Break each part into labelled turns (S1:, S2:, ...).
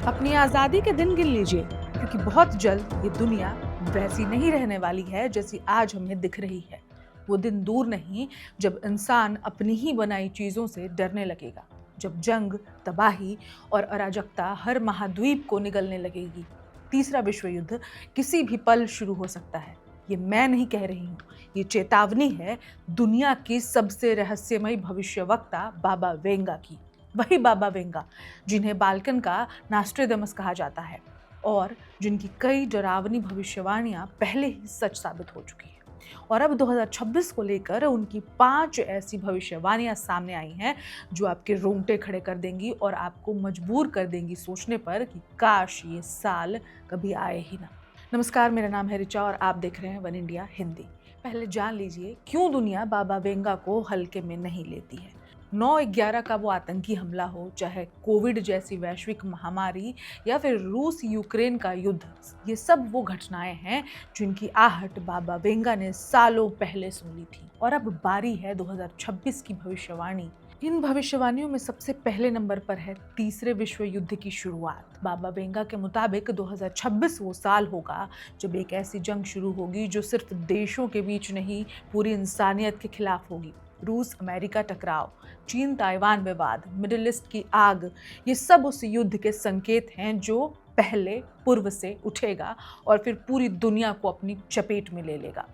S1: अपनी आज़ादी के दिन गिन लीजिए, क्योंकि बहुत जल्द ये दुनिया वैसी नहीं रहने वाली है जैसी आज हमें दिख रही है। वो दिन दूर नहीं जब इंसान अपनी ही बनाई चीज़ों से डरने लगेगा, जब जंग, तबाही और अराजकता हर महाद्वीप को निगलने लगेगी। तीसरा विश्व युद्ध किसी भी पल शुरू हो सकता है। ये मैं नहीं कह रही हूँ, ये चेतावनी है दुनिया की सबसे रहस्यमयी भविष्यवक्ता बाबा वेंगा की। वही बाबा वेंगा जिन्हें बाल्कन का नास्ट्रेडमस कहा जाता है और जिनकी कई डरावनी भविष्यवाणियां पहले ही सच साबित हो चुकी हैं। और अब 2026 को लेकर उनकी 5 ऐसी भविष्यवाणियां सामने आई हैं जो आपके रोंगटे खड़े कर देंगी और आपको मजबूर कर देंगी सोचने पर कि काश ये साल कभी आए ही ना। नमस्कार, मेरा नाम है ऋचा और आप देख रहे हैं वन इंडिया हिंदी। पहले जान लीजिए क्यों दुनिया बाबा वेंगा को हल्के में नहीं लेती है। 9/11 का वो आतंकी हमला हो, चाहे कोविड जैसी वैश्विक महामारी या फिर रूस यूक्रेन का युद्ध, ये सब वो घटनाएं हैं जिनकी आहट बाबा वेंगा ने सालों पहले सुन ली थी। और अब बारी है 2026 की भविष्यवाणी। इन भविष्यवाणियों में सबसे पहले नंबर पर है तीसरे विश्व युद्ध की शुरुआत। बाबा वेंगा के मुताबिक 2026 वो साल होगा जब एक ऐसी जंग शुरू होगी जो सिर्फ देशों के बीच नहीं, पूरी इंसानियत के खिलाफ होगी। रूस अमेरिका टकराव, चीन ताइवान विवाद, मिडिल ईस्ट की आग, ये सब उस युद्ध के संकेत हैं जो पहले पूर्व से उठेगा और फिर पूरी दुनिया को अपनी चपेट में ले लेगा।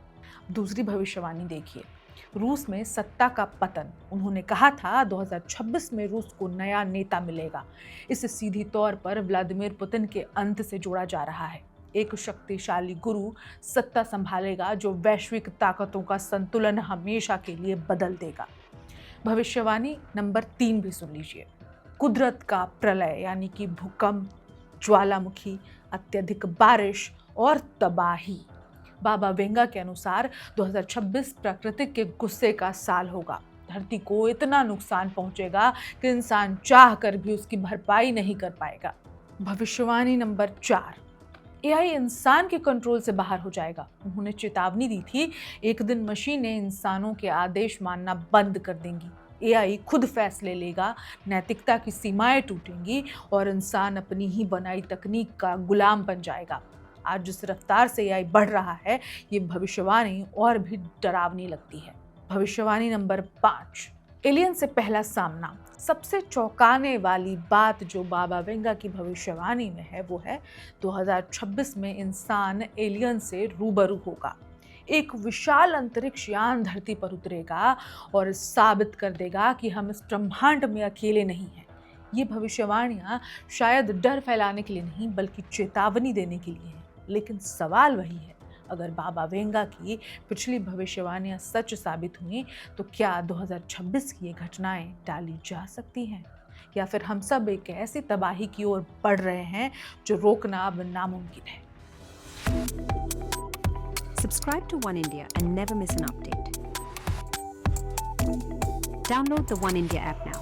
S1: दूसरी भविष्यवाणी देखिए, रूस में सत्ता का पतन। उन्होंने कहा था 2026 में रूस को नया नेता मिलेगा। इसे सीधी तौर पर व्लादिमीर पुतिन के अंत से जोड़ा जा रहा है। एक शक्तिशाली गुरु सत्ता संभालेगा जो वैश्विक ताकतों का संतुलन हमेशा के लिए बदल देगा। भविष्यवाणी नंबर 3 भी सुन लीजिए। कुदरत का प्रलय, यानी कि भूकंप, ज्वालामुखी, अत्यधिक बारिश और तबाही। बाबा वेंगा के अनुसार 2026 प्रकृति के गुस्से का साल होगा। धरती को इतना नुकसान पहुंचेगा कि इंसान चाह कर भी उसकी भरपाई नहीं कर पाएगा। भविष्यवाणी नंबर 4, एआई इंसान के कंट्रोल से बाहर हो जाएगा। उन्होंने चेतावनी दी थी, एक दिन मशीनें इंसानों के आदेश मानना बंद कर देंगी। एआई खुद फैसले लेगा, नैतिकता की सीमाएं टूटेंगी और इंसान अपनी ही बनाई तकनीक का गुलाम बन जाएगा। आज जिस रफ्तार से एआई बढ़ रहा है, ये भविष्यवाणी और भी डरावनी लगती है। भविष्यवाणी नंबर 5, एलियन से पहला सामना। सबसे चौंकाने वाली बात जो बाबा वेंगा की भविष्यवाणी में है वो है 2026 में इंसान एलियन से रूबरू होगा। एक विशाल अंतरिक्ष यान धरती पर उतरेगा और साबित कर देगा कि हम इस ब्रह्मांड में अकेले नहीं हैं। ये भविष्यवाणियां शायद डर फैलाने के लिए नहीं बल्कि चेतावनी देने के लिए हैं। लेकिन सवाल वही है, अगर बाबा वेंगा की पिछली भविष्यवाणियां सच साबित हुई तो क्या 2026 की ये घटनाएं टाली जा सकती हैं, या फिर हम सब एक ऐसी तबाही की ओर बढ़ रहे हैं जो रोकना अब नामुमकिन है।
S2: Subscribe to One India and never miss an update. Download the One India app now.